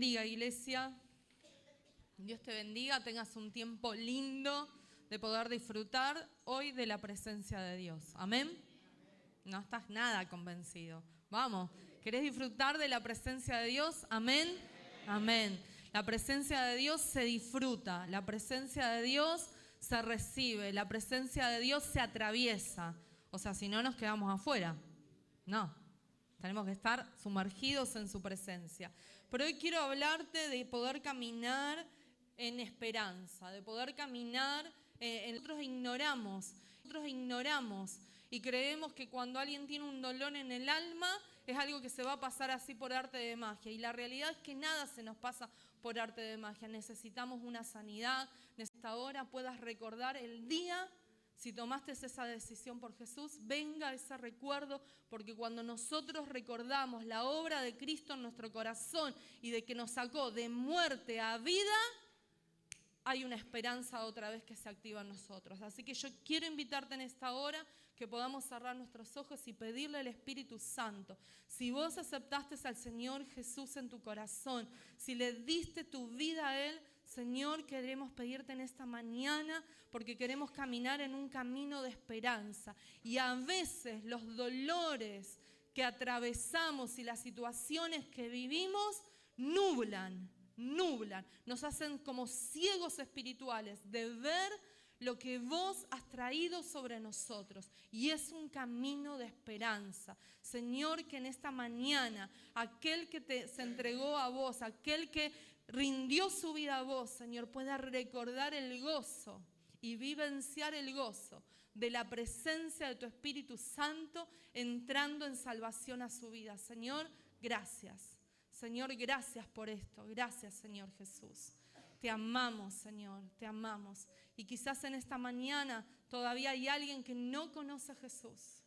bendiga, iglesia. Dios te bendiga, tengas un tiempo lindo de poder disfrutar hoy de la presencia de Dios. Amén. No estás nada convencido. Vamos, ¿querés disfrutar de la presencia de Dios? Amén. Amén. La presencia de Dios se disfruta, la presencia de Dios se recibe, la presencia de Dios se atraviesa. O sea, si no nos quedamos afuera. No, tenemos que estar sumergidos en su presencia. Pero hoy quiero hablarte de poder caminar en esperanza, de poder caminar nosotros ignoramos y creemos que cuando alguien tiene un dolor en el alma es algo que se va a pasar así por arte de magia. Y la realidad es que nada se nos pasa por arte de magia. Necesitamos una sanidad. Ahora puedas recordar el día, si tomaste esa decisión por Jesús, venga ese recuerdo, porque cuando nosotros recordamos la obra de Cristo en nuestro corazón y de que nos sacó de muerte a vida, hay una esperanza otra vez que se activa en nosotros. Así que yo quiero invitarte en esta hora que podamos cerrar nuestros ojos y pedirle al Espíritu Santo. Si vos aceptaste al Señor Jesús en tu corazón, si le diste tu vida a Él, Señor, queremos pedirte en esta mañana porque queremos caminar en un camino de esperanza. Y a veces los dolores que atravesamos y las situaciones que vivimos nublan, nos hacen como ciegos espirituales de ver lo que vos has traído sobre nosotros. Y es un camino de esperanza. Señor, que en esta mañana aquel que se entregó a vos, aquel que rindió su vida a vos, Señor, pueda recordar el gozo y vivenciar el gozo de la presencia de tu Espíritu Santo entrando en salvación a su vida. Señor, gracias. Señor, gracias por esto. Gracias, Señor Jesús. Te amamos, Señor, te amamos. Y quizás en esta mañana todavía hay alguien que no conoce a Jesús.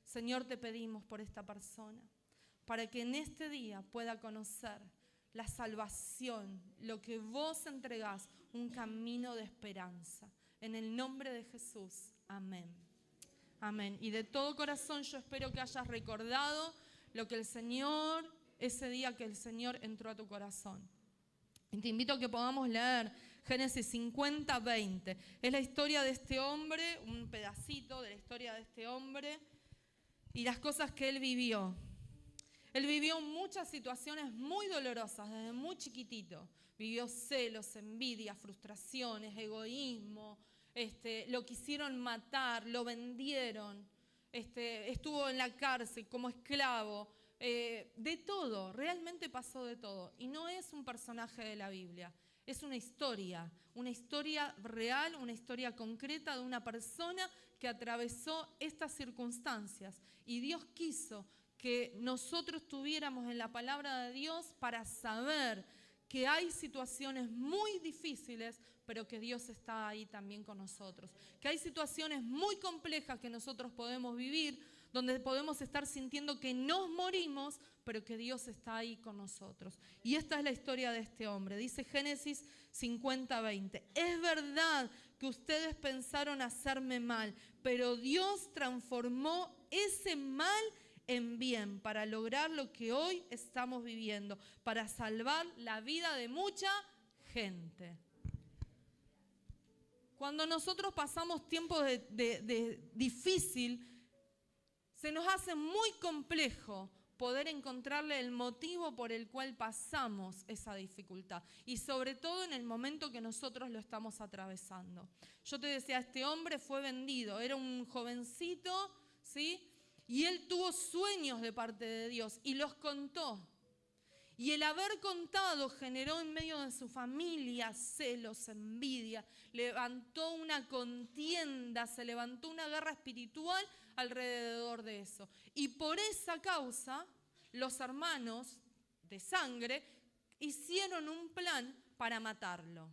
Señor, te pedimos por esta persona, para que en este día pueda conocer la salvación, lo que vos entregás, un camino de esperanza. En el nombre de Jesús, amén. Amén. Y de todo corazón yo espero que hayas recordado lo que el Señor, ese día que el Señor entró a tu corazón. Y te invito a que podamos leer Génesis 50, 20. Es la historia de este hombre, un pedacito de la historia de este hombre y las cosas que él vivió. Él vivió muchas situaciones muy dolorosas desde muy chiquitito. Vivió celos, envidia, frustraciones, egoísmo. Lo quisieron matar, lo vendieron. Estuvo en la cárcel como esclavo. De todo, realmente pasó de todo. Y no es un personaje de la Biblia. Es una historia real, una historia concreta de una persona que atravesó estas circunstancias. Y Dios quiso que nosotros tuviéramos en la palabra de Dios para saber que hay situaciones muy difíciles, pero que Dios está ahí también con nosotros. Que hay situaciones muy complejas que nosotros podemos vivir, donde podemos estar sintiendo que nos morimos, pero que Dios está ahí con nosotros. Y esta es la historia de este hombre. Dice Génesis 50, 20. Es verdad que ustedes pensaron hacerme mal, pero Dios transformó ese mal en bien para lograr lo que hoy estamos viviendo, para salvar la vida de mucha gente. Cuando nosotros pasamos tiempos de difícil, se nos hace muy complejo poder encontrarle el motivo por el cual pasamos esa dificultad. Y sobre todo en el momento que nosotros lo estamos atravesando. Yo te decía, este hombre fue vendido, era un jovencito, ¿sí? Y él tuvo sueños de parte de Dios y los contó. Y el haber contado generó en medio de su familia celos, envidia, levantó una contienda, se levantó una guerra espiritual alrededor de eso. Y por esa causa, los hermanos de sangre hicieron un plan para matarlo.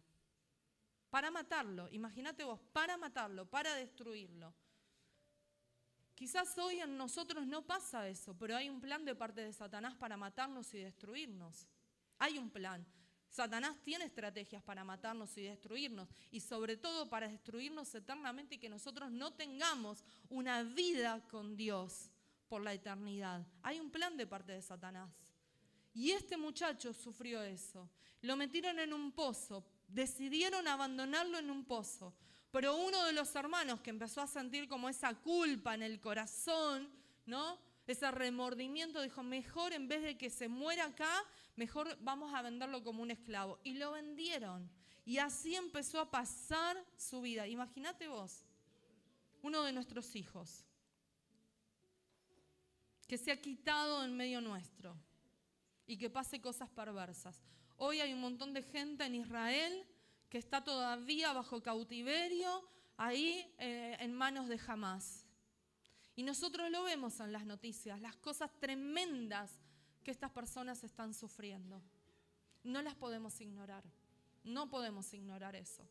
Para matarlo, imagínate vos, para matarlo, para destruirlo. Quizás hoy en nosotros no pasa eso, pero hay un plan de parte de Satanás para matarnos y destruirnos. Hay un plan. Satanás tiene estrategias para matarnos y destruirnos, y sobre todo para destruirnos eternamente y que nosotros no tengamos una vida con Dios por la eternidad. Hay un plan de parte de Satanás. Y este muchacho sufrió eso. Lo metieron en un pozo, decidieron abandonarlo en un pozo. Pero uno de los hermanos que empezó a sentir como esa culpa en el corazón, ¿no? Ese remordimiento, dijo, mejor en vez de que se muera acá, mejor vamos a venderlo como un esclavo. Y lo vendieron. Y así empezó a pasar su vida. Imagínate vos, uno de nuestros hijos, que se ha quitado en medio nuestro y que pase cosas perversas. Hoy hay un montón de gente en Israel que está todavía bajo cautiverio, ahí en manos de Hamás. Y nosotros lo vemos en las noticias, las cosas tremendas que estas personas están sufriendo. No las podemos ignorar, no podemos ignorar eso.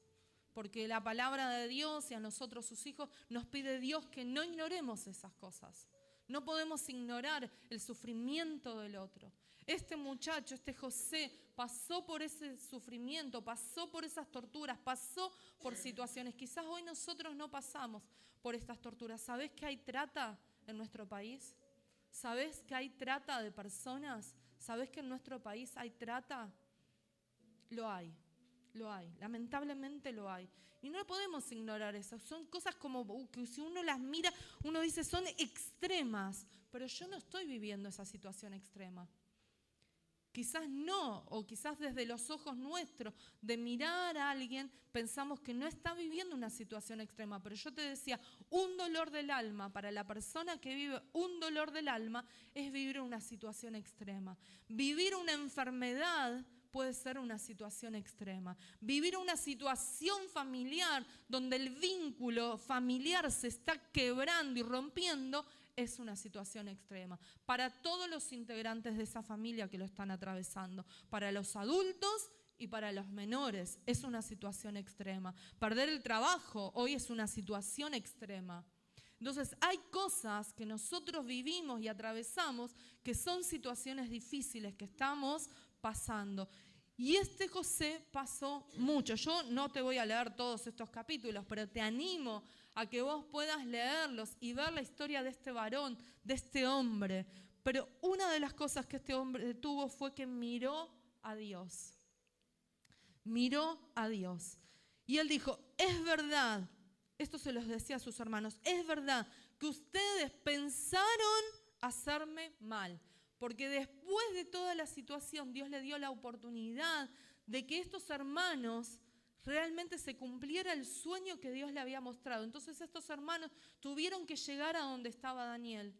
Porque la palabra de Dios y a nosotros sus hijos nos pide Dios que no ignoremos esas cosas. No podemos ignorar el sufrimiento del otro. Este muchacho, este José, pasó por ese sufrimiento, pasó por esas torturas, pasó por situaciones. Quizás hoy nosotros no pasamos por estas torturas. ¿Sabés que hay trata en nuestro país? ¿Sabés que hay trata de personas? ¿Sabés que en nuestro país hay trata? Lo hay, lamentablemente lo hay. Y no podemos ignorar eso. Son cosas como que si uno las mira, uno dice son extremas, pero yo no estoy viviendo esa situación extrema. Quizás no, o quizás desde los ojos nuestros, de mirar a alguien, pensamos que no está viviendo una situación extrema. Pero yo te decía, un dolor del alma, para la persona que vive un dolor del alma, es vivir una situación extrema. Vivir una enfermedad puede ser una situación extrema. Vivir una situación familiar donde el vínculo familiar se está quebrando y rompiendo es una situación extrema. Para todos los integrantes de esa familia que lo están atravesando, para los adultos y para los menores, es una situación extrema. Perder el trabajo hoy es una situación extrema. Entonces hay cosas que nosotros vivimos y atravesamos que son situaciones difíciles que estamos pasando. Y este José pasó mucho. Yo no te voy a leer todos estos capítulos, pero te animo a que vos puedas leerlos y ver la historia de este varón, de este hombre. Pero una de las cosas que este hombre tuvo fue que miró a Dios. Miró a Dios. Y él dijo, es verdad, esto se los decía a sus hermanos, es verdad que ustedes pensaron hacerme mal. Porque después de toda la situación, Dios le dio la oportunidad de que estos hermanos realmente se cumpliera el sueño que Dios le había mostrado. Entonces estos hermanos tuvieron que llegar a donde estaba Daniel.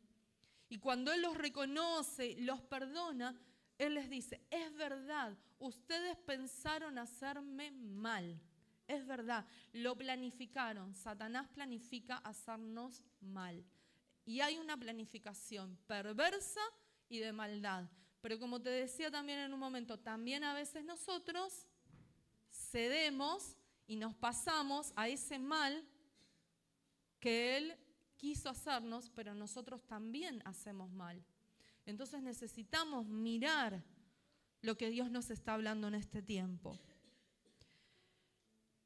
Y cuando él los reconoce, los perdona, él les dice, es verdad, ustedes pensaron hacerme mal. Es verdad, lo planificaron. Satanás planifica hacernos mal. Y hay una planificación perversa y de maldad. Pero como te decía también en un momento, también a veces nosotros cedemos y nos pasamos a ese mal que Él quiso hacernos, pero nosotros también hacemos mal. Entonces necesitamos mirar lo que Dios nos está hablando en este tiempo.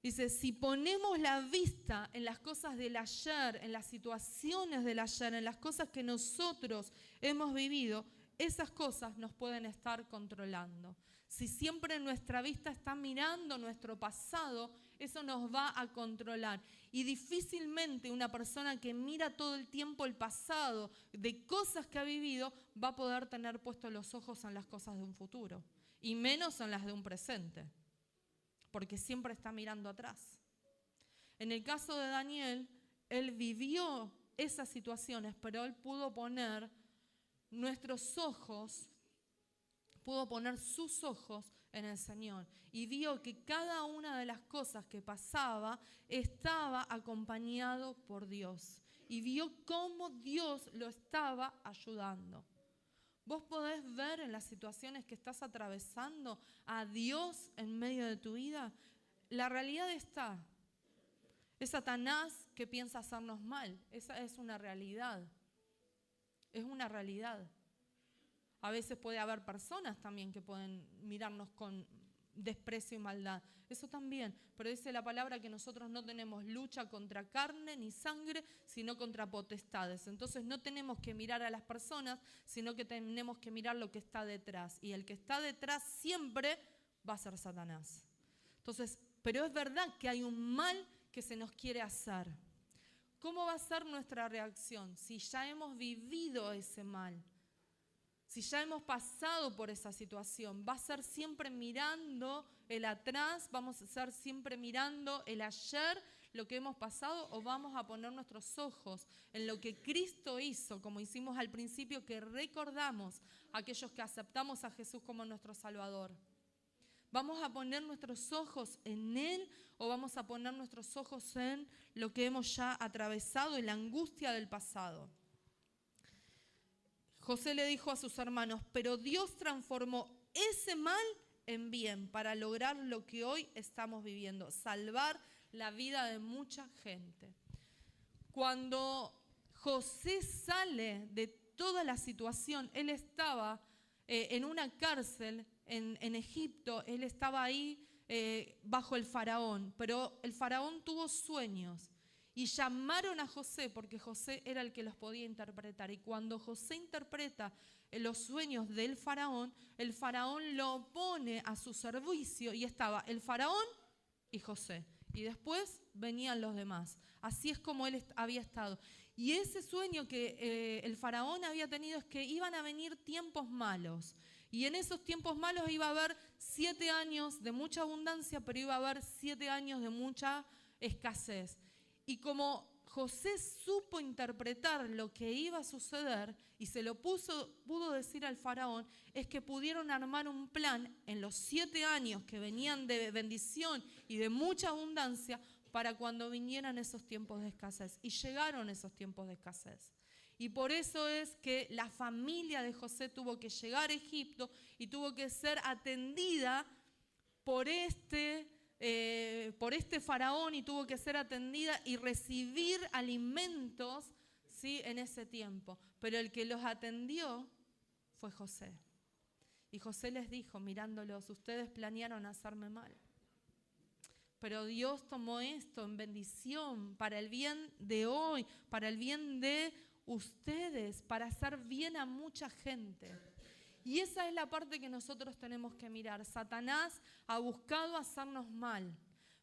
Dice, si ponemos la vista en las cosas del ayer, en las situaciones del ayer, en las cosas que nosotros hemos vivido, esas cosas nos pueden estar controlando. Si siempre nuestra vista está mirando nuestro pasado, eso nos va a controlar. Y difícilmente una persona que mira todo el tiempo el pasado, de cosas que ha vivido, va a poder tener puestos los ojos en las cosas de un futuro. Y menos en las de un presente. Porque siempre está mirando atrás. En el caso de Daniel, él vivió esas situaciones, pero él pudo poner nuestros ojos, pudo poner sus ojos en el Señor. Y vio que cada una de las cosas que pasaba estaba acompañado por Dios. Y vio cómo Dios lo estaba ayudando. Vos podés ver en las situaciones que estás atravesando a Dios en medio de tu vida. La realidad está. Es Satanás que piensa hacernos mal. Esa es una realidad. Es una realidad. A veces puede haber personas también que pueden mirarnos con desprecio y maldad. Eso también, pero dice la palabra que nosotros no tenemos lucha contra carne ni sangre, sino contra potestades. Entonces no tenemos que mirar a las personas, sino que tenemos que mirar lo que está detrás. Y el que está detrás siempre va a ser Satanás. Entonces, pero es verdad que hay un mal que se nos quiere hacer. ¿Cómo va a ser nuestra reacción si ya hemos vivido ese mal? Si ya hemos pasado por esa situación, ¿va a ser siempre mirando el atrás? ¿Vamos a ser siempre mirando el ayer, lo que hemos pasado? ¿O vamos a poner nuestros ojos en lo que Cristo hizo, como hicimos al principio, que recordamos a aquellos que aceptamos a Jesús como nuestro Salvador? ¿Vamos a poner nuestros ojos en Él o vamos a poner nuestros ojos en lo que hemos ya atravesado, en la angustia del pasado? José le dijo a sus hermanos, pero Dios transformó ese mal en bien para lograr lo que hoy estamos viviendo, salvar la vida de mucha gente. Cuando José sale de toda la situación, él estaba en una cárcel en Egipto, él estaba ahí bajo el faraón, pero el faraón tuvo sueños. Y llamaron a José porque José era el que los podía interpretar. Y cuando José interpreta los sueños del faraón, el faraón lo pone a su servicio y estaba el faraón y José. Y después venían los demás. Así es como él había estado. Y ese sueño que el faraón había tenido es que iban a venir tiempos malos. Y en esos tiempos malos iba a haber 7 años de mucha abundancia, pero iba a haber 7 años de mucha escasez. Y como José supo interpretar lo que iba a suceder y se lo pudo decir al faraón, es que pudieron armar un plan en los 7 años que venían de bendición y de mucha abundancia para cuando vinieran esos tiempos de escasez. Y llegaron esos tiempos de escasez. Y por eso es que la familia de José tuvo que llegar a Egipto y tuvo que ser atendida por este faraón y tuvo que ser atendida y recibir alimentos, ¿sí?, en ese tiempo. Pero el que los atendió fue José. Y José les dijo, mirándolos, ustedes planearon hacerme mal. Pero Dios tomó esto en bendición para el bien de hoy, para el bien de ustedes, para hacer bien a mucha gente. Y esa es la parte que nosotros tenemos que mirar. Satanás ha buscado hacernos mal,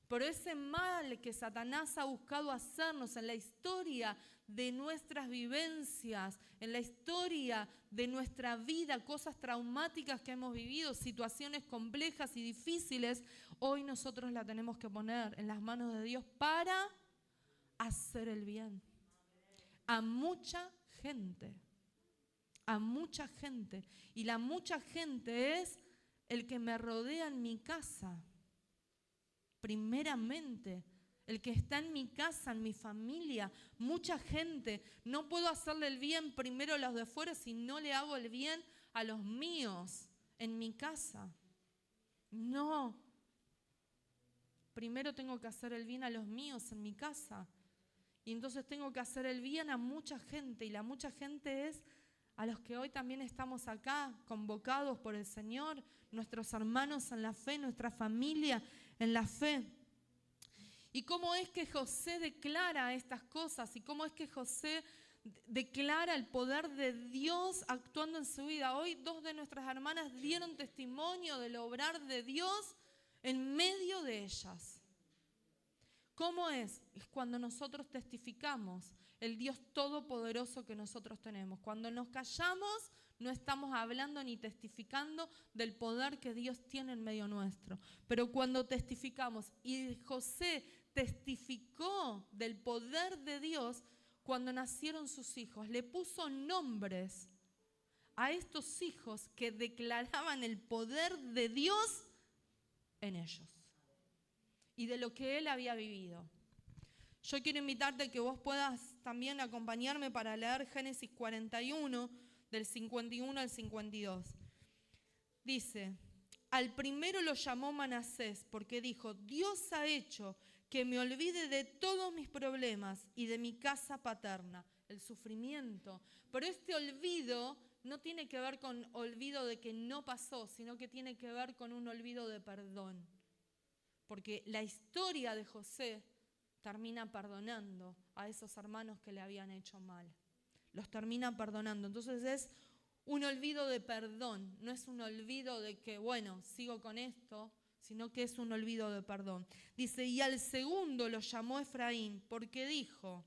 pero ese mal que Satanás ha buscado hacernos en la historia de nuestras vivencias, en la historia de nuestra vida, cosas traumáticas que hemos vivido, situaciones complejas y difíciles, hoy nosotros la tenemos que poner en las manos de Dios para hacer el bien a mucha gente. A mucha gente. Y la mucha gente es el que me rodea en mi casa. Primeramente, el que está en mi casa, en mi familia. Mucha gente. No puedo hacerle el bien primero a los de afuera si no le hago el bien a los míos en mi casa. No. Primero tengo que hacer el bien a los míos en mi casa. Y entonces tengo que hacer el bien a mucha gente. Y la mucha gente es a los que hoy también estamos acá, convocados por el Señor, nuestros hermanos en la fe, nuestra familia en la fe. ¿Y cómo es que José declara estas cosas? ¿Y cómo es que José declara el poder de Dios actuando en su vida? Hoy 2 de nuestras hermanas dieron testimonio del obrar de Dios en medio de ellas. ¿Cómo es? Es cuando nosotros testificamos el Dios todopoderoso que nosotros tenemos. Cuando nos callamos, no estamos hablando ni testificando del poder que Dios tiene en medio nuestro. Pero cuando testificamos, y José testificó del poder de Dios cuando nacieron sus hijos, le puso nombres a estos hijos que declaraban el poder de Dios en ellos y de lo que él había vivido. Yo quiero invitarte a que vos puedas también acompañarme para leer Génesis 41, del 51 al 52. Dice, al primero lo llamó Manasés, porque dijo, Dios ha hecho que me olvide de todos mis problemas y de mi casa paterna, el sufrimiento. Pero este olvido no tiene que ver con olvido de que no pasó, sino que tiene que ver con un olvido de perdón. Porque la historia de José termina perdonando a esos hermanos que le habían hecho mal. Los termina perdonando. Entonces es un olvido de perdón, no es un olvido de que, bueno, sigo con esto, sino que es un olvido de perdón. Dice, y al segundo lo llamó Efraín, porque dijo,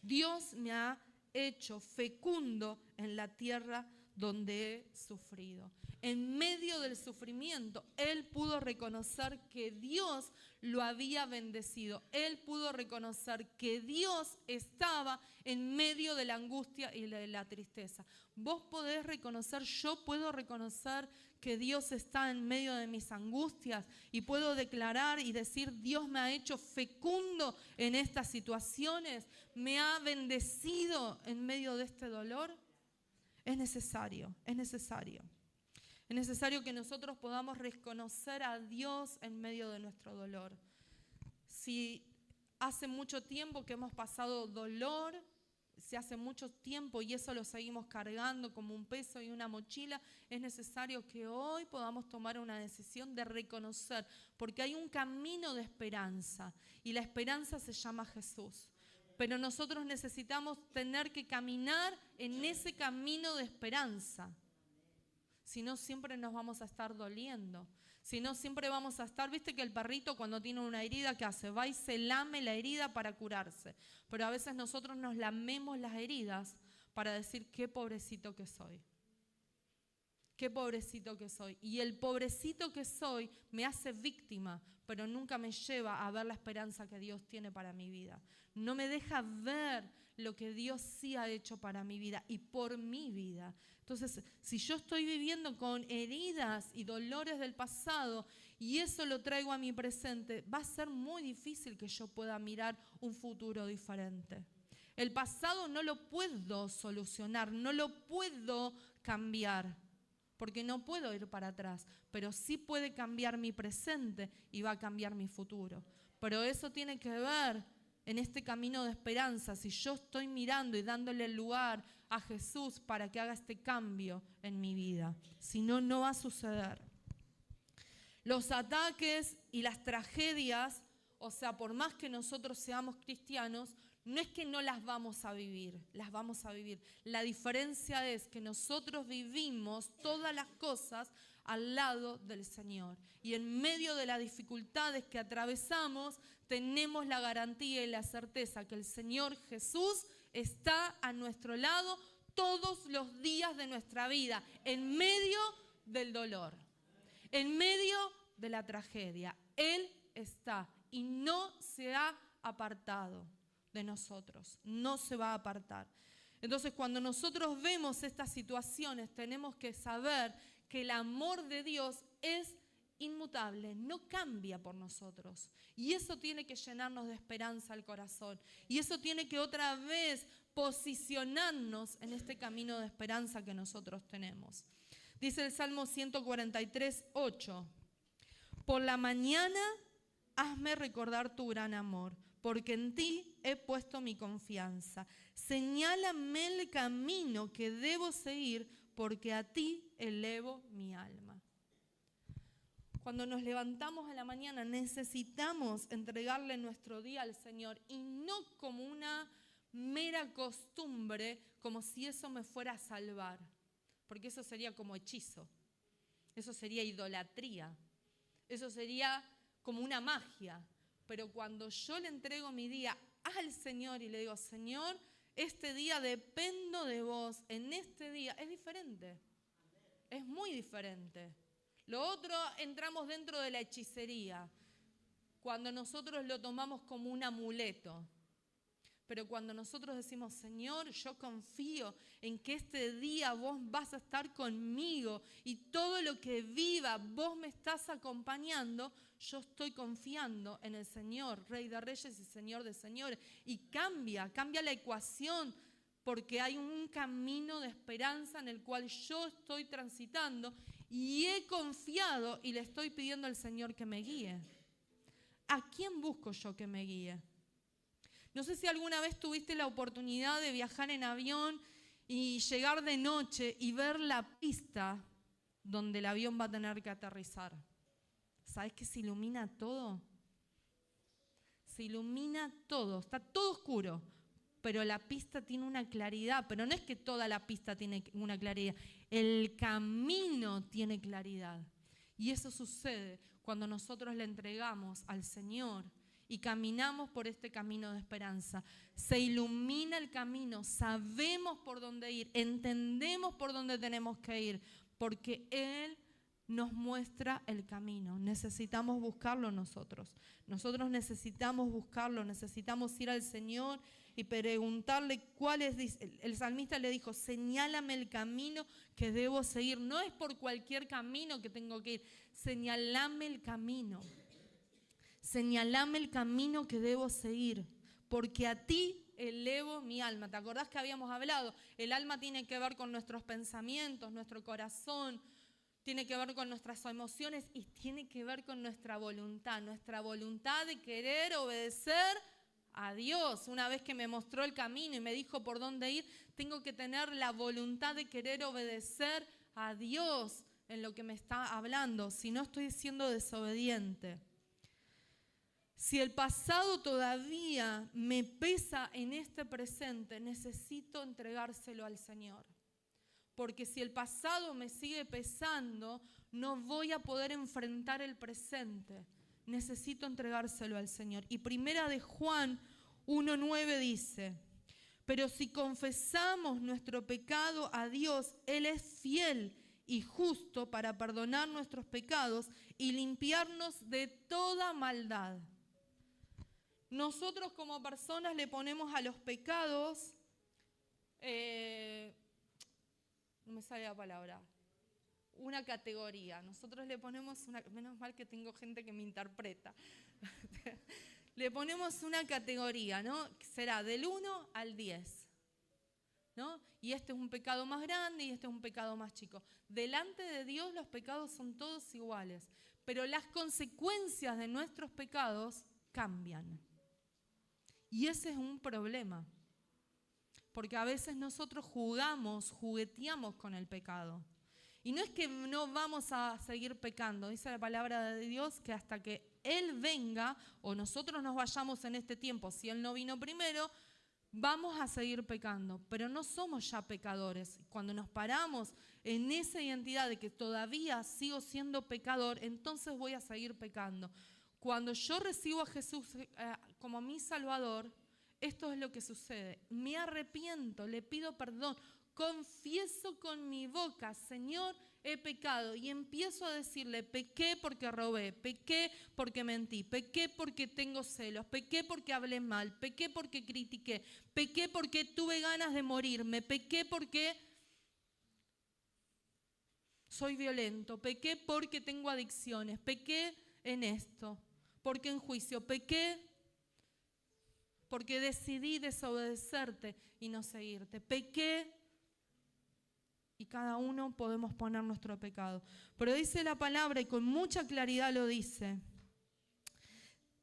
Dios me ha hecho fecundo en la tierra donde he sufrido. En medio del sufrimiento, él pudo reconocer que Dios lo había bendecido. Él pudo reconocer que Dios estaba en medio de la angustia y de la tristeza. Vos podés reconocer, yo puedo reconocer que Dios está en medio de mis angustias y puedo declarar y decir, Dios me ha hecho fecundo en estas situaciones, me ha bendecido en medio de este dolor. Es necesario que nosotros podamos reconocer a Dios en medio de nuestro dolor. Si hace mucho tiempo que hemos pasado dolor, si hace mucho tiempo y eso lo seguimos cargando como un peso y una mochila, es necesario que hoy podamos tomar una decisión de reconocer, porque hay un camino de esperanza y la esperanza se llama Jesús. Pero nosotros necesitamos tener que caminar en ese camino de esperanza. Si no, siempre nos vamos a estar doliendo. Si no, siempre vamos a estar, viste que el perrito cuando tiene una herida, ¿qué hace? Va y se lame la herida para curarse. Pero a veces nosotros nos lamemos las heridas para decir, qué pobrecito que soy. Qué pobrecito que soy. Y el pobrecito que soy me hace víctima, pero nunca me lleva a ver la esperanza que Dios tiene para mi vida. No me deja ver lo que Dios sí ha hecho para mi vida y por mi vida. Entonces, si yo estoy viviendo con heridas y dolores del pasado y eso lo traigo a mi presente, va a ser muy difícil que yo pueda mirar un futuro diferente. El pasado no lo puedo solucionar, no lo puedo cambiar, porque no puedo ir para atrás, pero sí puede cambiar mi presente y va a cambiar mi futuro. Pero eso tiene que ver en este camino de esperanza, si yo estoy mirando y dándole lugar a Jesús para que haga este cambio en mi vida. Si no, no va a suceder. Los ataques y las tragedias, o sea, por más que nosotros seamos cristianos, no es que no las vamos a vivir, las vamos a vivir. La diferencia es que nosotros vivimos todas las cosas al lado del Señor. Y en medio de las dificultades que atravesamos, tenemos la garantía y la certeza que el Señor Jesús está a nuestro lado todos los días de nuestra vida, en medio del dolor, en medio de la tragedia. Él está y no se ha apartado de nosotros, no se va a apartar. Entonces, cuando nosotros vemos estas situaciones, tenemos que saber que el amor de Dios es inmutable, no cambia por nosotros. Y eso tiene que llenarnos de esperanza al corazón. Y eso tiene que otra vez posicionarnos en este camino de esperanza que nosotros tenemos. Dice el Salmo 143, 8. Por la mañana hazme recordar tu gran amor, porque en ti he puesto mi confianza. Señálame el camino que debo seguir, porque a ti elevo mi alma. Cuando nos levantamos a la mañana necesitamos entregarle nuestro día al Señor y no como una mera costumbre, como si eso me fuera a salvar, porque eso sería como hechizo, eso sería idolatría, eso sería como una magia. Pero cuando yo le entrego mi día al Señor y le digo, Señor, este día dependo de vos, en este día es diferente, es muy diferente. Lo otro, entramos dentro de la hechicería, cuando nosotros lo tomamos como un amuleto. Pero cuando nosotros decimos, Señor, yo confío en que este día vos vas a estar conmigo y todo lo que viva vos me estás acompañando, yo estoy confiando en el Señor, Rey de Reyes y Señor de Señores. Y cambia la ecuación, porque hay un camino de esperanza en el cual yo estoy transitando y he confiado y le estoy pidiendo al Señor que me guíe. ¿A quién busco yo que me guíe? No sé si alguna vez tuviste la oportunidad de viajar en avión y llegar de noche y ver la pista donde el avión va a tener que aterrizar. ¿Sabes que se ilumina todo? Se ilumina todo, está todo oscuro, pero la pista tiene una claridad, pero no es que toda la pista tiene una claridad, el camino tiene claridad. Y eso sucede cuando nosotros le entregamos al Señor y caminamos por este camino de esperanza. Se ilumina el camino, sabemos por dónde ir, entendemos por dónde tenemos que ir, porque Él nos muestra el camino. Necesitamos buscarlo nosotros. Nosotros necesitamos buscarlo, necesitamos ir al Señor y preguntarle cuál es. El salmista le dijo, señálame el camino que debo seguir. No es por cualquier camino que tengo que ir, señálame el camino. Señálame el camino que debo seguir, porque a ti elevo mi alma. ¿Te acordás que habíamos hablado? El alma tiene que ver con nuestros pensamientos, nuestro corazón, tiene que ver con nuestras emociones y tiene que ver con nuestra voluntad de querer obedecer a Dios. Una vez que me mostró el camino y me dijo por dónde ir, tengo que tener la voluntad de querer obedecer a Dios en lo que me está hablando, si no estoy siendo desobediente. Si el pasado todavía me pesa en este presente, necesito entregárselo al Señor. Porque si el pasado me sigue pesando, no voy a poder enfrentar el presente. Necesito entregárselo al Señor. Y primera de Juan 1:9 dice, pero si confesamos nuestro pecado a Dios, Él es fiel y justo para perdonar nuestros pecados y limpiarnos de toda maldad. Nosotros como personas le ponemos a los pecados, no me sale la palabra, una categoría. Nosotros le ponemos una, menos mal que tengo gente que me interpreta. Le ponemos una categoría, ¿no? Será del 1 al 10, ¿no? Y este es un pecado más grande y este es un pecado más chico. Delante de Dios los pecados son todos iguales, pero las consecuencias de nuestros pecados cambian. Y ese es un problema, porque a veces nosotros jugueteamos con el pecado. Y no es que no vamos a seguir pecando, dice la palabra de Dios que hasta que Él venga o nosotros nos vayamos en este tiempo, si Él no vino primero, vamos a seguir pecando, pero no somos ya pecadores. Cuando nos paramos en esa identidad de que todavía sigo siendo pecador, entonces voy a seguir pecando. Cuando yo recibo a Jesús como mi Salvador, esto es lo que sucede. Me arrepiento, le pido perdón, confieso con mi boca, Señor, he pecado, y empiezo a decirle, pequé porque robé, pequé porque mentí, pequé porque tengo celos, pequé porque hablé mal, pequé porque critiqué, pequé porque tuve ganas de morirme, pequé porque soy violento, pequé porque tengo adicciones, pequé en esto, porque en juicio, pequé porque decidí desobedecerte y no seguirte, pequé. Y cada uno podemos poner nuestro pecado. Pero dice la palabra, y con mucha claridad lo dice,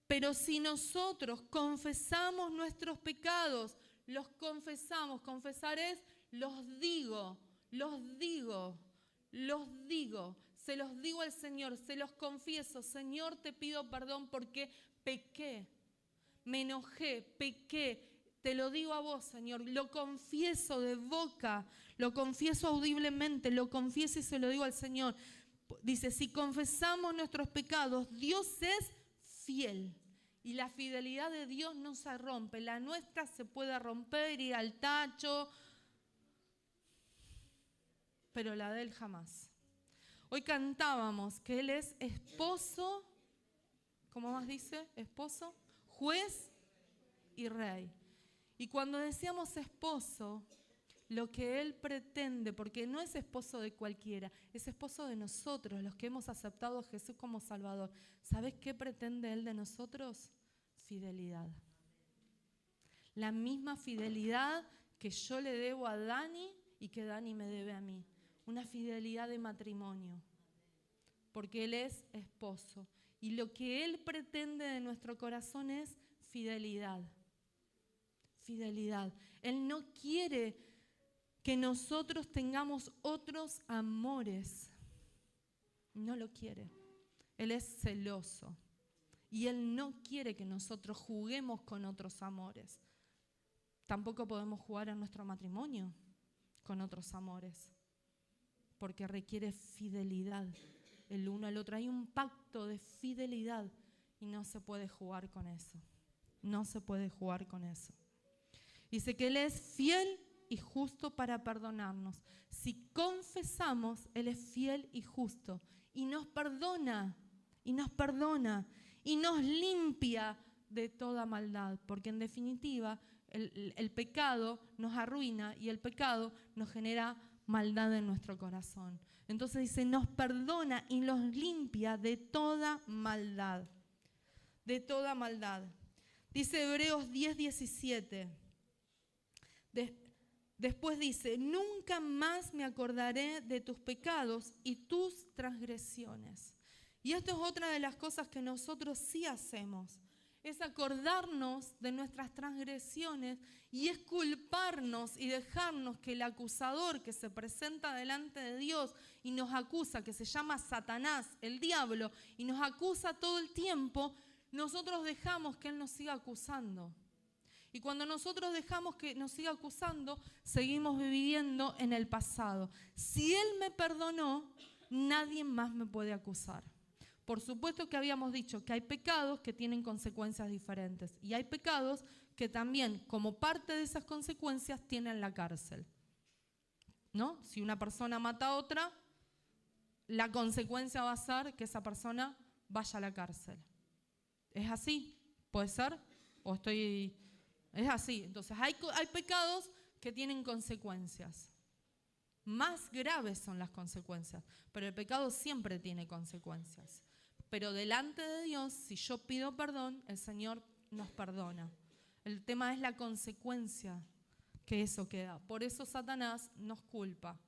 pero si nosotros confesamos nuestros pecados, los confesamos, confesar es, los digo, se los digo al Señor, se los confieso, Señor, te pido perdón porque pequé, me enojé, pequé. Te lo digo a vos, Señor, lo confieso de boca, lo confieso audiblemente, lo confieso y se lo digo al Señor. Dice, si confesamos nuestros pecados, Dios es fiel. Y la fidelidad de Dios no se rompe. La nuestra se puede romper, ir al tacho, pero la de Él jamás. Hoy cantábamos que Él es esposo, ¿cómo más dice? Esposo, juez y rey. Y cuando decíamos esposo, lo que Él pretende, porque no es esposo de cualquiera, es esposo de nosotros, los que hemos aceptado a Jesús como Salvador. ¿Sabes qué pretende Él de nosotros? Fidelidad. La misma fidelidad que yo le debo a Dani y que Dani me debe a mí. Una fidelidad de matrimonio, porque Él es esposo. Y lo que Él pretende de nuestro corazón es fidelidad. Fidelidad. Él no quiere que nosotros tengamos otros amores. No lo quiere. Él es celoso. Y Él no quiere que nosotros juguemos con otros amores. Tampoco podemos jugar en nuestro matrimonio con otros amores. Porque requiere fidelidad el uno al otro. Hay un pacto de fidelidad y no se puede jugar con eso. No se puede jugar con eso. Dice que Él es fiel y justo para perdonarnos. Si confesamos, Él es fiel y justo y nos perdona, y nos perdona, y nos limpia de toda maldad, porque en definitiva el pecado nos arruina y el pecado nos genera maldad en nuestro corazón. Entonces dice, nos perdona y nos limpia de toda maldad, de toda maldad. Dice Hebreos 10:17. Después dice, nunca más me acordaré de tus pecados y tus transgresiones. Y esto es otra de las cosas que nosotros sí hacemos. Es acordarnos de nuestras transgresiones y es culparnos y dejarnos que el acusador que se presenta delante de Dios y nos acusa, que se llama Satanás, el diablo, y nos acusa todo el tiempo, nosotros dejamos que Él nos siga acusando. Y cuando nosotros dejamos que nos siga acusando, seguimos viviendo en el pasado. Si Él me perdonó, nadie más me puede acusar. Por supuesto que habíamos dicho que hay pecados que tienen consecuencias diferentes. Y hay pecados que también, como parte de esas consecuencias, tienen la cárcel. ¿No? Si una persona mata a otra, la consecuencia va a ser que esa persona vaya a la cárcel. ¿Es así? ¿Puede ser? ¿O estoy...? Es así. Entonces hay pecados que tienen consecuencias. Más graves son las consecuencias, pero el pecado siempre tiene consecuencias. Pero delante de Dios, si yo pido perdón, el Señor nos perdona. El tema es la consecuencia que eso queda. Por eso Satanás nos culpa.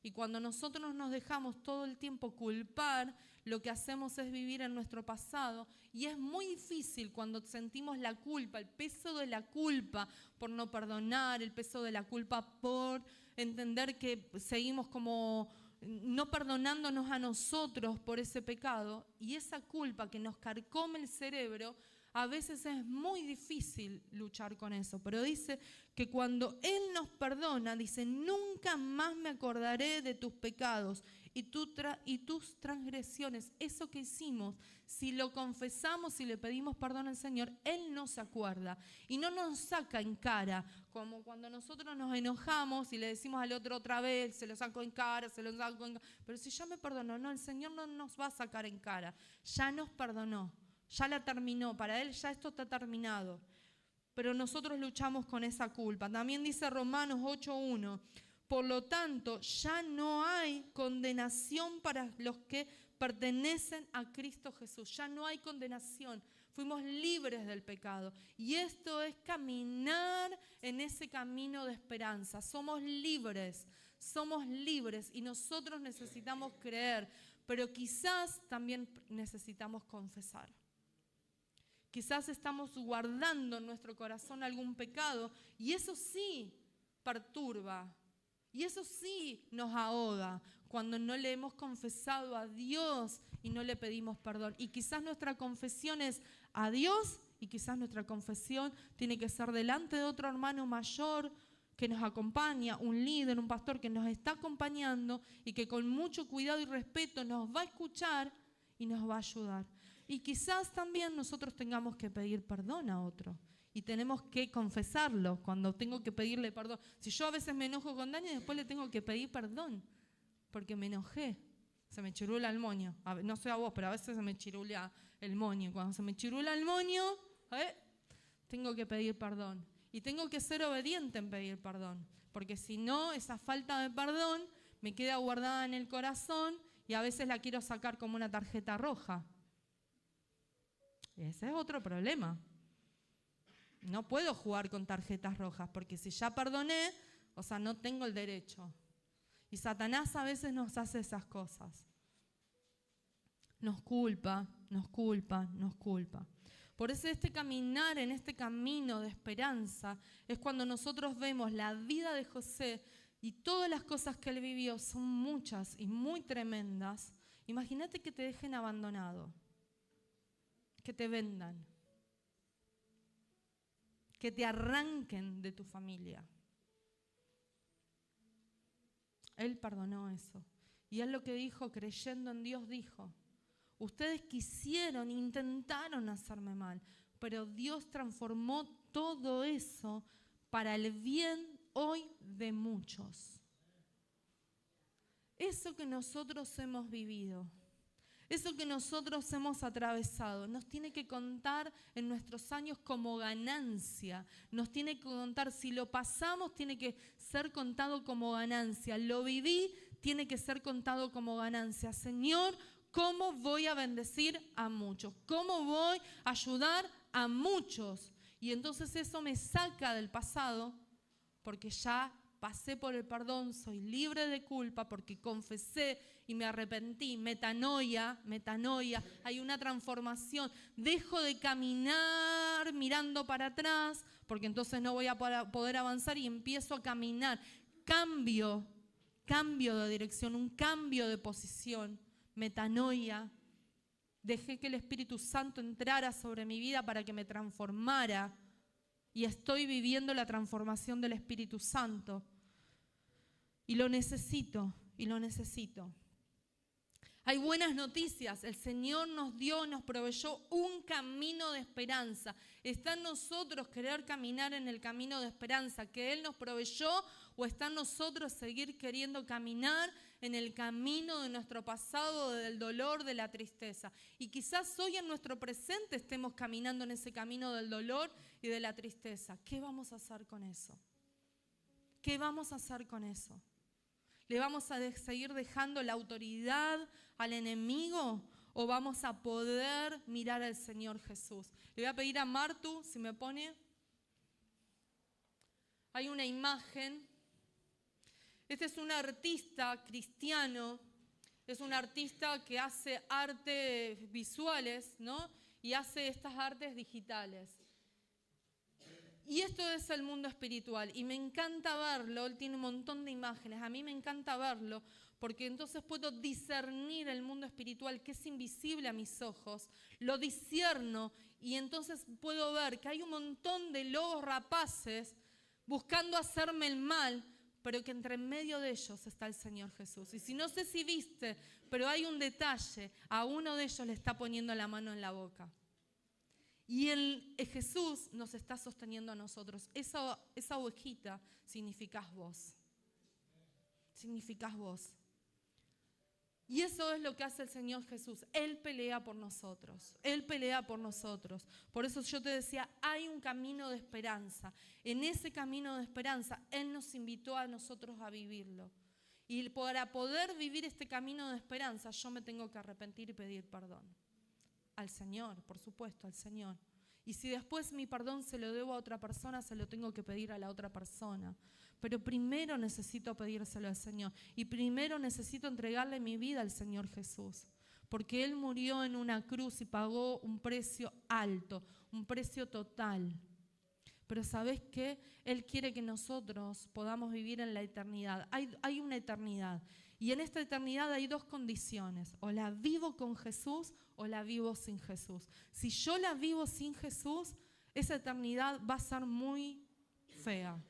Y cuando nosotros nos dejamos todo el tiempo culpar, lo que hacemos es vivir en nuestro pasado. Y es muy difícil cuando sentimos la culpa, el peso de la culpa por no perdonar, el peso de la culpa por entender que seguimos como no perdonándonos a nosotros por ese pecado. Y esa culpa que nos carcome el cerebro, a veces es muy difícil luchar con eso, pero dice que cuando Él nos perdona, dice, nunca más me acordaré de tus pecados y tus transgresiones. Eso que hicimos, si lo confesamos, si le pedimos perdón al Señor, Él no se acuerda y no nos saca en cara, como cuando nosotros nos enojamos y le decimos al otro otra vez, se lo saco en cara, se lo saco en cara. Pero si ya me perdonó, no, el Señor no nos va a sacar en cara, ya nos perdonó. Ya la terminó, para Él ya esto está terminado. Pero nosotros luchamos con esa culpa. También dice Romanos 8:1, por lo tanto, ya no hay condenación para los que pertenecen a Cristo Jesús. Ya no hay condenación. Fuimos libres del pecado. Y esto es caminar en ese camino de esperanza. Somos libres y nosotros necesitamos creer, pero quizás también necesitamos confesar. Quizás estamos guardando en nuestro corazón algún pecado y eso sí perturba y eso sí nos ahoga cuando no le hemos confesado a Dios y no le pedimos perdón. Y quizás nuestra confesión es a Dios y quizás nuestra confesión tiene que ser delante de otro hermano mayor que nos acompaña, un líder, un pastor que nos está acompañando y que con mucho cuidado y respeto nos va a escuchar y nos va a ayudar. Y quizás también nosotros tengamos que pedir perdón a otro. Y tenemos que confesarlo cuando tengo que pedirle perdón. Si yo a veces me enojo con Dani, después le tengo que pedir perdón. Porque me enojé. Se me chirula el moño. No sé a vos, pero a veces se me chirula el moño. Cuando se me chirula el moño, tengo que pedir perdón. Y tengo que ser obediente en pedir perdón. Porque si no, esa falta de perdón me queda guardada en el corazón y a veces la quiero sacar como una tarjeta roja. Ese es otro problema. No puedo jugar con tarjetas rojas porque si ya perdoné, o sea, no tengo el derecho. Y Satanás a veces nos hace esas cosas. Nos culpa. Por eso este caminar en este camino de esperanza es cuando nosotros vemos la vida de José y todas las cosas que él vivió son muchas y muy tremendas, imagínate que te dejen abandonado, que te vendan, que te arranquen de tu familia. Él perdonó eso. Y él lo que dijo, creyendo en Dios, dijo: ustedes quisieron, intentaron hacerme mal, pero Dios transformó todo eso para el bien hoy de muchos. Eso que nosotros hemos vivido, eso que nosotros hemos atravesado, nos tiene que contar en nuestros años como ganancia. Nos tiene que contar, si lo pasamos, tiene que ser contado como ganancia. Lo viví, tiene que ser contado como ganancia. Señor, ¿cómo voy a bendecir a muchos? ¿Cómo voy a ayudar a muchos? Y entonces eso me saca del pasado, porque ya pasé por el perdón, soy libre de culpa porque confesé y me arrepentí. Metanoia, hay una transformación. Dejo de caminar mirando para atrás, porque entonces no voy a poder avanzar, y empiezo a caminar. Cambio de dirección, un cambio de posición. Metanoia. Dejé que el Espíritu Santo entrara sobre mi vida para que me transformara. Y estoy viviendo la transformación del Espíritu Santo. Y lo necesito, Hay buenas noticias. El Señor nos proveyó un camino de esperanza. Está en nosotros querer caminar en el camino de esperanza que Él nos proveyó, o está en nosotros seguir queriendo caminar en el camino de nuestro pasado, del dolor, de la tristeza. Y quizás hoy en nuestro presente estemos caminando en ese camino del dolor y de la tristeza. ¿Qué vamos a hacer con eso? ¿Qué vamos a hacer con eso? ¿Le vamos a seguir dejando la autoridad al enemigo o vamos a poder mirar al Señor Jesús? Le voy a pedir a Martu, si me pone. Hay una imagen. Este es un artista cristiano, es un artista que hace artes visuales, ¿no? Y hace estas artes digitales. Y esto es el mundo espiritual, y me encanta verlo. Él tiene un montón de imágenes, a mí me encanta verlo, porque entonces puedo discernir el mundo espiritual que es invisible a mis ojos, lo discierno, y entonces puedo ver que hay un montón de lobos rapaces buscando hacerme el mal, pero que entre medio de ellos está el Señor Jesús. Y si no sé si viste, pero hay un detalle, a uno de ellos le está poniendo la mano en la boca. Y Jesús nos está sosteniendo a nosotros. Esa ovejita significás vos. Significás vos. Y eso es lo que hace el Señor Jesús. Él pelea por nosotros. Él pelea por nosotros. Por eso yo te decía, hay un camino de esperanza. En ese camino de esperanza, Él nos invitó a nosotros a vivirlo. Y para poder vivir este camino de esperanza, yo me tengo que arrepentir y pedir perdón. Al Señor, por supuesto, al Señor. Y si después mi perdón se lo debo a otra persona, se lo tengo que pedir a la otra persona. Pero primero necesito pedírselo al Señor. Y primero necesito entregarle mi vida al Señor Jesús. Porque Él murió en una cruz y pagó un precio alto, un precio total. Pero ¿sabés qué? Él quiere que nosotros podamos vivir en la eternidad. Hay una eternidad. Y en esta eternidad hay dos condiciones. O la vivo con Jesús o la vivo sin Jesús. Si yo la vivo sin Jesús, esa eternidad va a ser muy fea.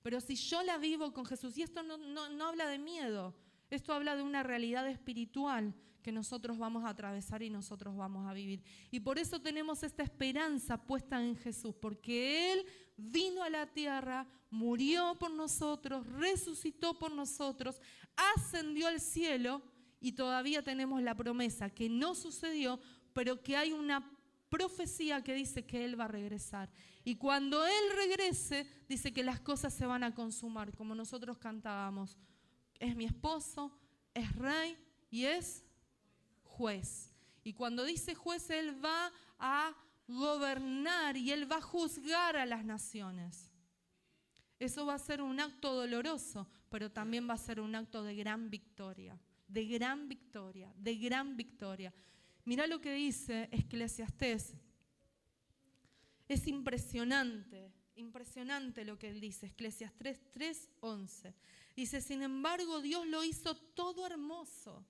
Pero si yo la vivo con Jesús, y esto no habla de miedo, esto habla de una realidad espiritual que nosotros vamos a atravesar y nosotros vamos a vivir. Y por eso tenemos esta esperanza puesta en Jesús, porque Él vino a la tierra, murió por nosotros, resucitó por nosotros, ascendió al cielo, y todavía tenemos la promesa que no sucedió, pero que hay una profecía que dice que Él va a regresar. Y cuando Él regrese, dice que las cosas se van a consumar, como nosotros cantábamos. Es mi esposo, es rey y es juez. Y cuando dice juez, Él va a gobernar y Él va a juzgar a las naciones. Eso va a ser un acto doloroso, pero también va a ser un acto de gran victoria, de gran victoria, de gran victoria. Mirá lo que dice Eclesiastés. Es impresionante lo que él dice, Eclesiastés 3:11. Dice, sin embargo, Dios lo hizo todo hermoso.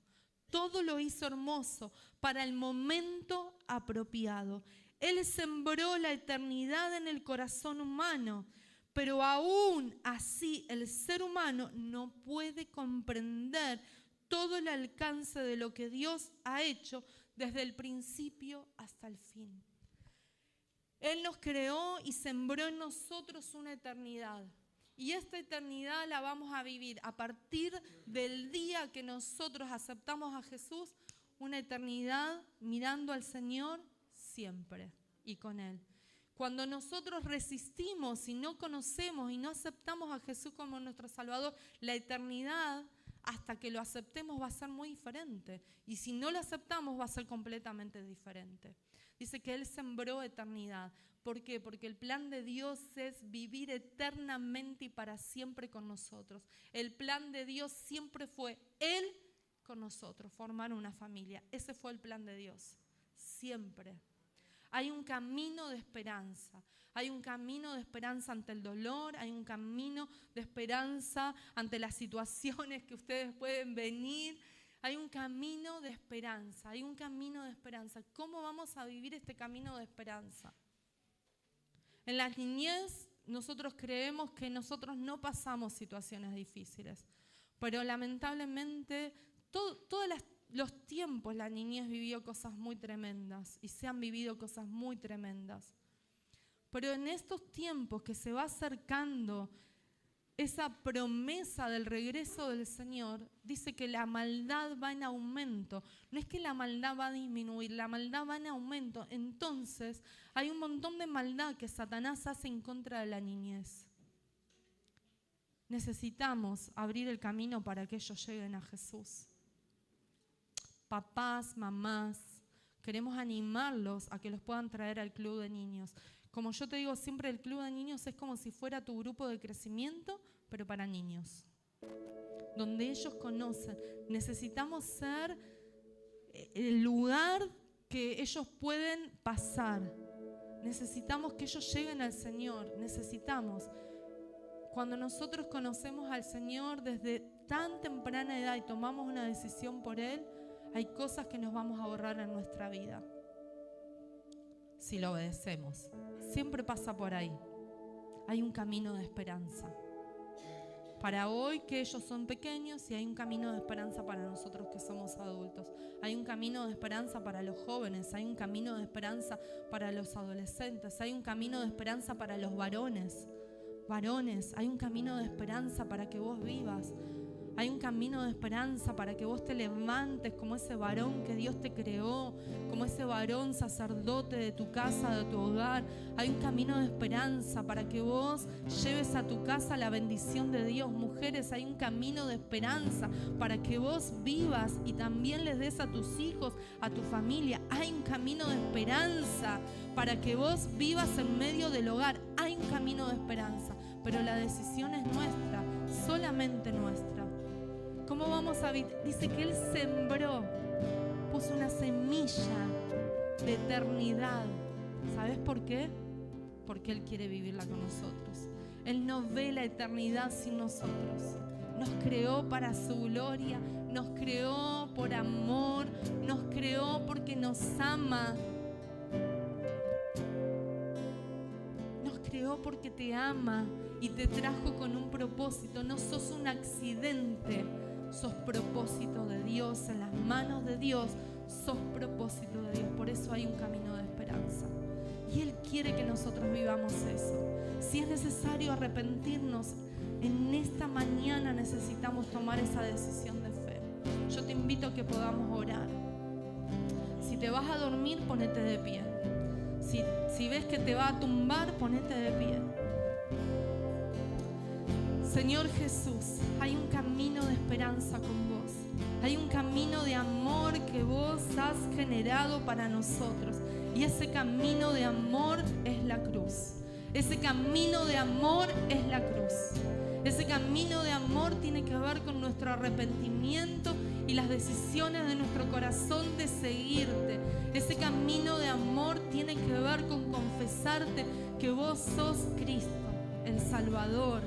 Todo lo hizo hermoso para el momento apropiado. Él sembró la eternidad en el corazón humano, pero aún así el ser humano no puede comprender todo el alcance de lo que Dios ha hecho desde el principio hasta el fin. Él nos creó y sembró en nosotros una eternidad. Y esta eternidad la vamos a vivir a partir del día que nosotros aceptamos a Jesús, una eternidad mirando al Señor siempre y con Él. Cuando nosotros resistimos y no conocemos y no aceptamos a Jesús como nuestro Salvador, la eternidad, hasta que lo aceptemos, va a ser muy diferente. Y si no lo aceptamos, va a ser completamente diferente. Dice que Él sembró eternidad. ¿Por qué? Porque el plan de Dios es vivir eternamente y para siempre con nosotros. El plan de Dios siempre fue Él con nosotros, formar una familia. Ese fue el plan de Dios, siempre. Hay un camino de esperanza. Hay un camino de esperanza ante el dolor, hay un camino de esperanza ante las situaciones que ustedes pueden venir. Hay un camino de esperanza, hay un camino de esperanza. ¿Cómo vamos a vivir este camino de esperanza? En la niñez nosotros creemos que nosotros no pasamos situaciones difíciles, pero lamentablemente todos los tiempos la niñez vivió cosas muy tremendas y se han vivido cosas muy tremendas. Pero en estos tiempos que se va acercando esa promesa del regreso del Señor, dice que la maldad va en aumento. No es que la maldad va a disminuir, la maldad va en aumento. Entonces, hay un montón de maldad que Satanás hace en contra de la niñez. Necesitamos abrir el camino para que ellos lleguen a Jesús. Papás, mamás, queremos animarlos a que los puedan traer al club de niños. Como yo te digo siempre, el club de niños es como si fuera tu grupo de crecimiento, pero para niños. Donde ellos conocen. Necesitamos ser el lugar que ellos pueden pasar. Necesitamos que ellos lleguen al Señor. Necesitamos. Cuando nosotros conocemos al Señor desde tan temprana edad y tomamos una decisión por Él, hay cosas que nos vamos a ahorrar en nuestra vida. Si lo obedecemos. Siempre pasa por ahí. Hay un camino de esperanza. Para hoy que ellos son pequeños y hay un camino de esperanza para nosotros que somos adultos. Hay un camino de esperanza para los jóvenes, hay un camino de esperanza para los adolescentes, hay un camino de esperanza para los varones. Varones, hay un camino de esperanza para que vos vivas. Hay un camino de esperanza para que vos te levantes como ese varón que Dios te creó, como ese varón sacerdote de tu casa, de tu hogar. Hay un camino de esperanza para que vos lleves a tu casa la bendición de Dios. Mujeres, hay un camino de esperanza para que vos vivas y también les des a tus hijos, a tu familia. Hay un camino de esperanza para que vos vivas en medio del hogar. Hay un camino de esperanza, pero la decisión es nuestra, solamente nuestra. ¿Cómo vamos a vivir? Dice que Él sembró, puso una semilla de eternidad. ¿Sabes por qué? Porque Él quiere vivirla con nosotros. Él no ve la eternidad sin nosotros. Nos creó para su gloria, nos creó por amor, nos creó porque nos ama. Nos creó porque te ama y te trajo con un propósito. No sos un accidente. Sos propósito de Dios, en las manos de Dios, sos propósito de Dios. Por eso hay un camino de esperanza. Y Él quiere que nosotros vivamos eso. Si es necesario arrepentirnos, en esta mañana necesitamos tomar esa decisión de fe. Yo te invito a que podamos orar. Si te vas a dormir, ponete de pie. Si ves que te va a tumbar, ponete de pie. Señor Jesús, hay un camino de esperanza con vos. Hay un camino de amor que vos has generado para nosotros. Y ese camino de amor es la cruz. Ese camino de amor es la cruz. Ese camino de amor tiene que ver con nuestro arrepentimiento y las decisiones de nuestro corazón de seguirte. Ese camino de amor tiene que ver con confesarte que vos sos Cristo, el Salvador.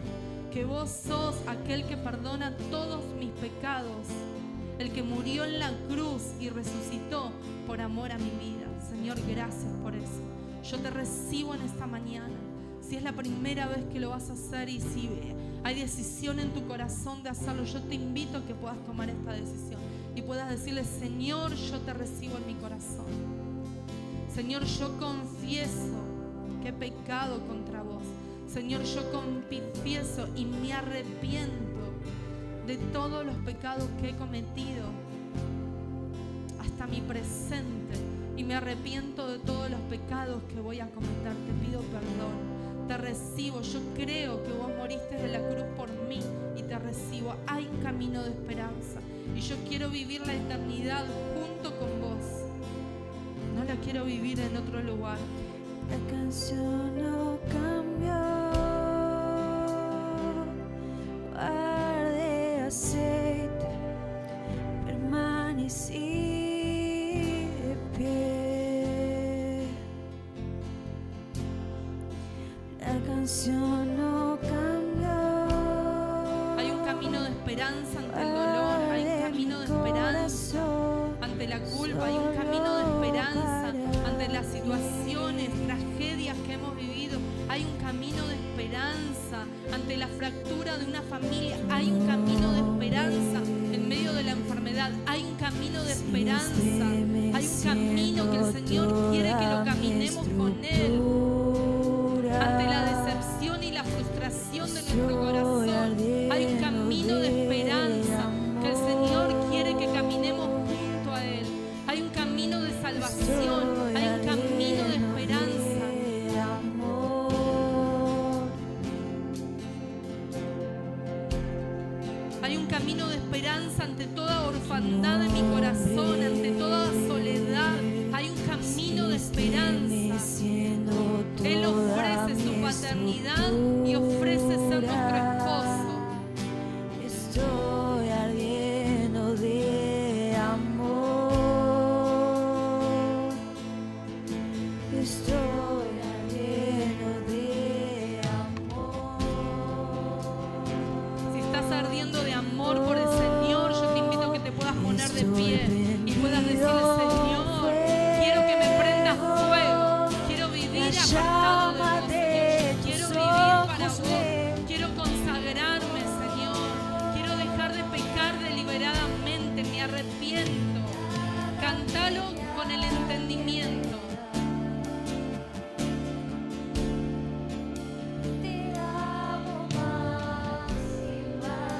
que vos sos aquel que perdona todos mis pecados, el que murió en la cruz y resucitó por amor a mi vida. Señor, gracias por eso. Yo te recibo en esta mañana. Si es la primera vez que lo vas a hacer y si hay decisión en tu corazón de hacerlo, yo te invito a que puedas tomar esta decisión y puedas decirle: Señor, yo te recibo en mi corazón. Señor, yo confieso que he pecado contra vos. Señor, yo confieso y me arrepiento de todos los pecados que he cometido hasta mi presente, y me arrepiento de todos los pecados que voy a cometer. Te pido perdón. Te recibo, yo creo que vos moriste de la cruz por mí y te recibo. Hay un camino de esperanza y yo quiero vivir la eternidad junto con vos. No la quiero vivir en otro lugar. La canción no cambió, arde aceite, permanecí de pie. La canción no cambió. Hay un camino de esperanza ante el dolor, hay un camino de esperanza ante la culpa, hay un camino de esperanza ante las situaciones, tragedias que hemos vivido. Hay un camino de esperanza ante la fractura de una familia. Hay un camino de esperanza en medio de la enfermedad. Hay un camino de esperanza. Hay un camino que el Señor quiere que lo caminemos con Él. Ante la decepción y la frustración de nuestro corazón, hay un camino de esperanza que el Señor quiere que caminemos junto a Él. Hay un camino de salvación, hay un camino de esperanza. Hay un camino de esperanza ante toda orfandad de mi corazón, ante toda soledad. Hay un camino de esperanza. Él ofrece su paternidad y ofrece ser nuestro esposo. Estoy ardiendo de amor. Estoy ardiendo de amor. Si estás ardiendo de amor por el Señor, yo te invito a que te puedas poner de pie y puedas decirle: Señor, quiero que me prendas fuego. Quiero vivir apartado de vos, Señor. Quiero vivir para vos. Quiero consagrarme, Señor. Quiero dejar de pecar deliberadamente. Me arrepiento. Cántalo con el entendimiento. Te amo más y más.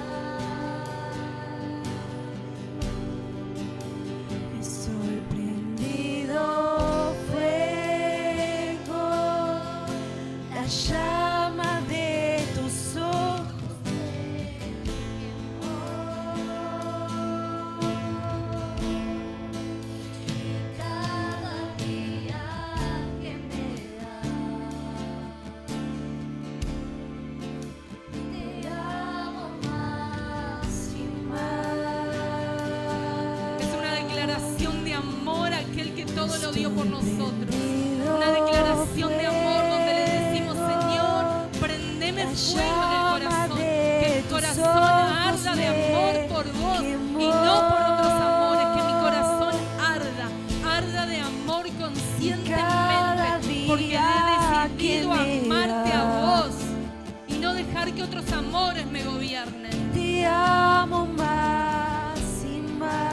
Estoy prendido fuego, la llama de tus ojos. Cada día que me das, te amo más y más. Es una declaración de amor a aquel que todo lo dio por nosotros. Una declaración de amor donde le decimos: Señor, prendeme fuego en el corazón. Que mi corazón arda de amor por vos y no por otros amores. Que mi corazón arda de amor conscientemente, porque he decidido amarte a vos y no dejar que otros amores me gobiernen. Te amo más y más.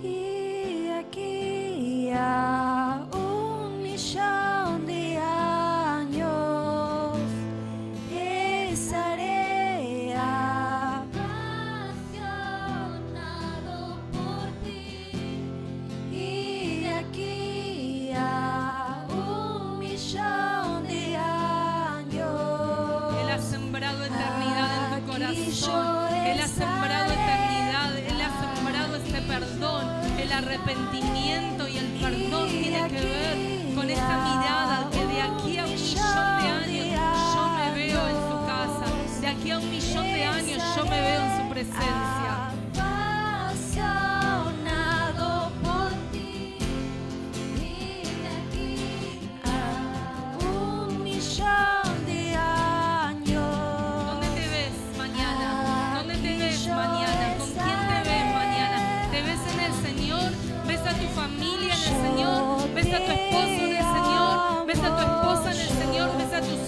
Y aquí a 1.000.000 de años estaré apasionado por ti. Y de aquí a 1.000.000 de años Él ha sembrado eternidad en tu corazón. yo Él ha sembrado eternidad. Él ha sembrado este perdón. El arrepentimiento y el perdón tiene que ver con esta mirada que de aquí a 1.000.000 de años yo me veo en su casa. De aquí a 1.000.000 de años yo me veo en su presencia. apasionado por ti. Y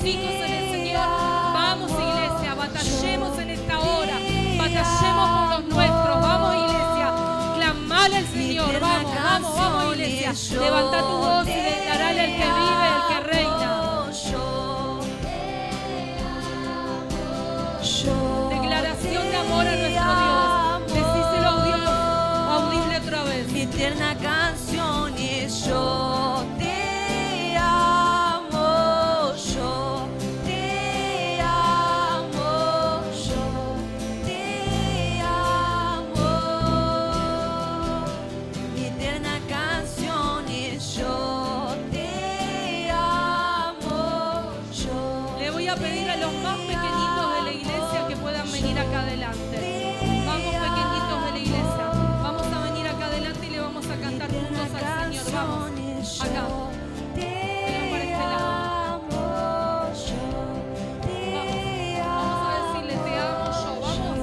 hijos en el Señor. Vamos, iglesia, batallemos en esta hora. Batallemos por los nuestros. Vamos, iglesia, clamale al Señor. Vamos, vamos, vamos, iglesia. Levanta tu voz y declarale al que vive, al que reina. Declaración de amor a nuestro Dios. Decíselo a Dios audible otra vez. Mi tierna canción es yo te amo, yo te amo, yo te amo. Mi tierna canción es yo te amo, yo. Le voy a pedir a los más pequeñitos de la iglesia que puedan venir acá adelante. Vamos, pequeñitos de la iglesia. Vamos a venir acá adelante y le vamos a cantar juntos al Señor. Vamos, acá. Vengan para este lado. Vamos a decirle te amo yo. Vamos.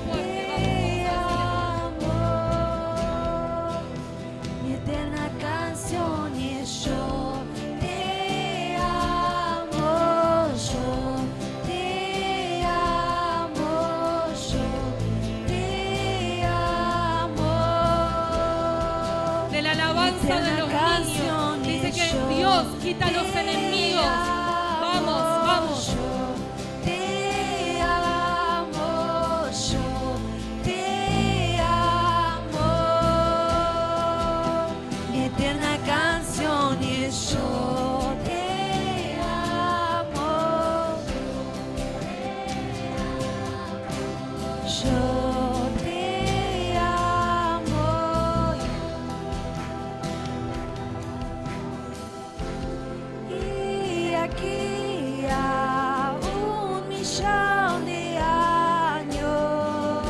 Fuerte, vamos. Mi eterna canción es yo te amo, yo te amo, yo te amo. De la alabanza de los niños. Dice que Dios quita a los enemigos. Vamos, vamos. Te amo, yo te amo. Mi eterna canción es yo te amo. Yo te amo. Y aquí a 1.000.000 de años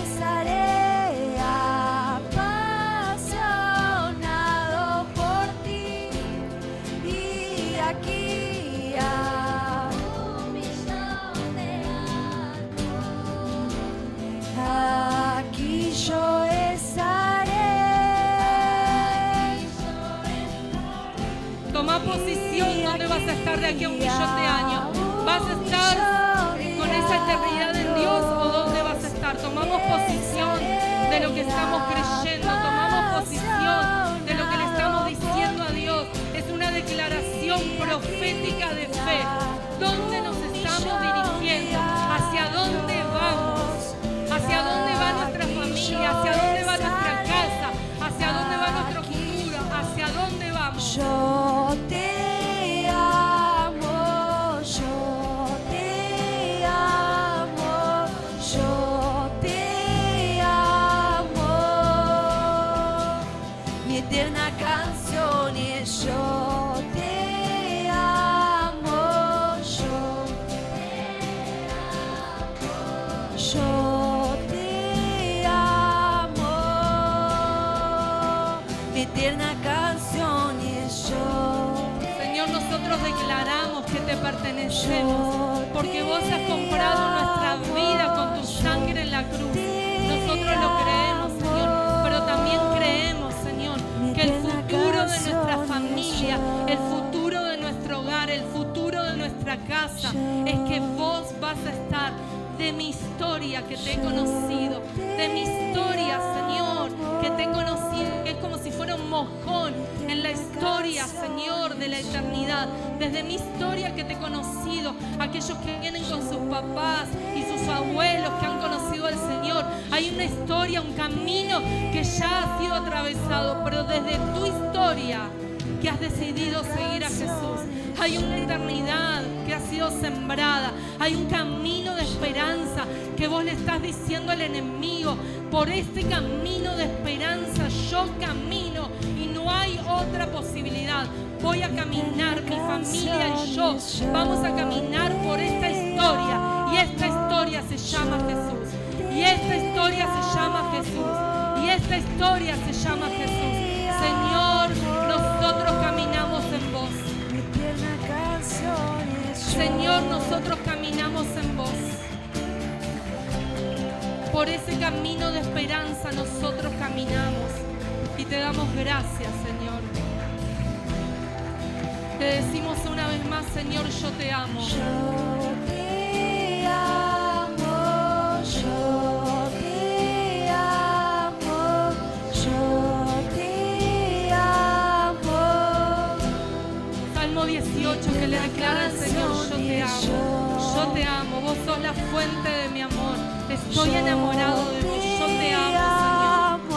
estaré apasionado por ti. Y aquí a 1.000.000 de años, aquí yo estaré. Toma posición donde vas a estar de aquí a 1.000.000 de años. ¿Vas a estar con esa eternidad en Dios o dónde vas a estar? Tomamos posición de lo que estamos creyendo. Tomamos posición de lo que le estamos diciendo a Dios. Es una declaración profética de fe. ¿Dónde nos estamos dirigiendo? ¿Hacia dónde vamos? ¿Hacia dónde va nuestra familia? ¿Hacia dónde va nuestra casa? ¿Hacia dónde va nuestro futuro? ¿Hacia dónde vamos? Yo te amo, yo te amo, yo te amo. Mi eterna canción es yo te amo, yo te amo. Mi eterna canción es yo. Señor, nosotros declaramos que te pertenecemos porque vos has comprado nuestra vida con tu sangre en la cruz. Nosotros lo creemos, Señor, pero también creemos, Señor, que el futuro de nuestra familia, el futuro de nuestro hogar, el futuro de nuestra casa, es que vos vas a estar de mi historia que te he conocido, de mi historia, Señor, que te he conocido, que es como si fuera un mojón en la historia, Señor, de la eternidad. Desde mi historia que te he conocido, aquellos que vienen con sus papás y sus abuelos que han conocido al Señor, hay una historia, un camino que ya ha sido atravesado, pero desde tu historia que has decidido seguir a Jesús, hay una eternidad que ha sido sembrada, hay un camino de esperanza que vos le estás diciendo al enemigo: por este camino de esperanza yo camino y no hay otra posibilidad. Voy a caminar, mi familia y yo vamos a caminar por esta historia, y esta historia se llama Jesús, y esta historia se llama Jesús, y esta historia se llama Jesús. Señor, nosotros caminamos en vos. Señor, nosotros caminamos en vos. Por ese camino de esperanza nosotros caminamos y te damos gracias, Señor. Te decimos una vez más, Señor, yo te amo. Yo te amo, yo te amo, yo te amo. Salmo 18 que le declara al Señor, yo te amo. Yo te amo, vos sos la fuente de mi amor. Estoy enamorado de vos, yo te amo,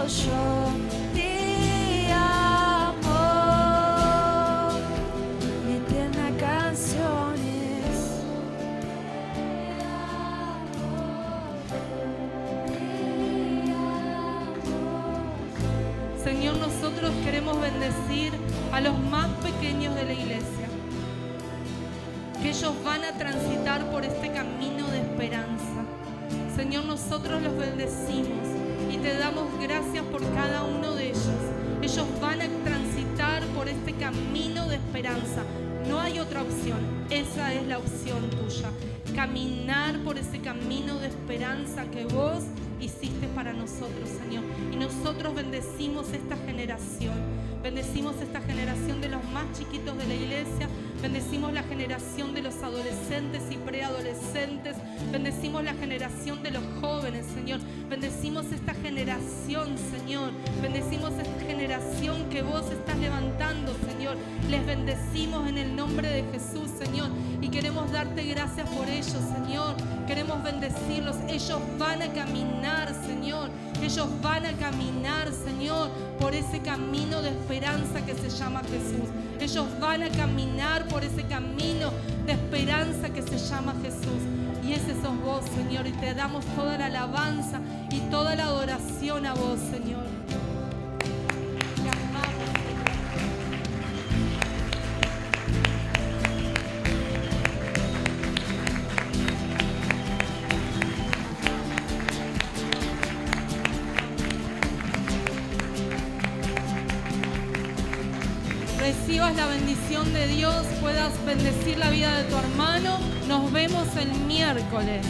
Yo te amo. Mi eterna canción es Señor, nosotros queremos bendecir a los más pequeños de la iglesia, que ellos van a transitar por este camino de esperanza. Señor, nosotros los bendecimos y te damos gracias por cada uno de ellos. Ellos van a transitar por este camino de esperanza. No hay otra opción, esa es la opción tuya. Caminar por ese camino de esperanza que vos hiciste para nosotros, Señor. Y nosotros bendecimos esta generación. Bendecimos esta generación de los más chiquitos de la iglesia. Bendecimos la generación de los adolescentes y preadolescentes. Bendecimos la generación de los jóvenes, Señor. Bendecimos esta generación, Señor. Bendecimos esta generación que vos estás levantando, Señor. Les bendecimos en el nombre de Jesús, Señor. Y queremos darte gracias por ellos, Señor. Queremos bendecirlos. Ellos van a caminar, Señor. Ellos van a caminar, Señor, por ese camino de esperanza que se llama Jesús. Ellos van a caminar por ese camino de esperanza que se llama Jesús. Y ese sos vos, Señor. Y te damos toda la alabanza y toda la adoración a vos, Señor. Te amamos, Señor. Recibas la bendición de Dios, puedas bendecir la vida de tu hermano. Nos vemos el miércoles.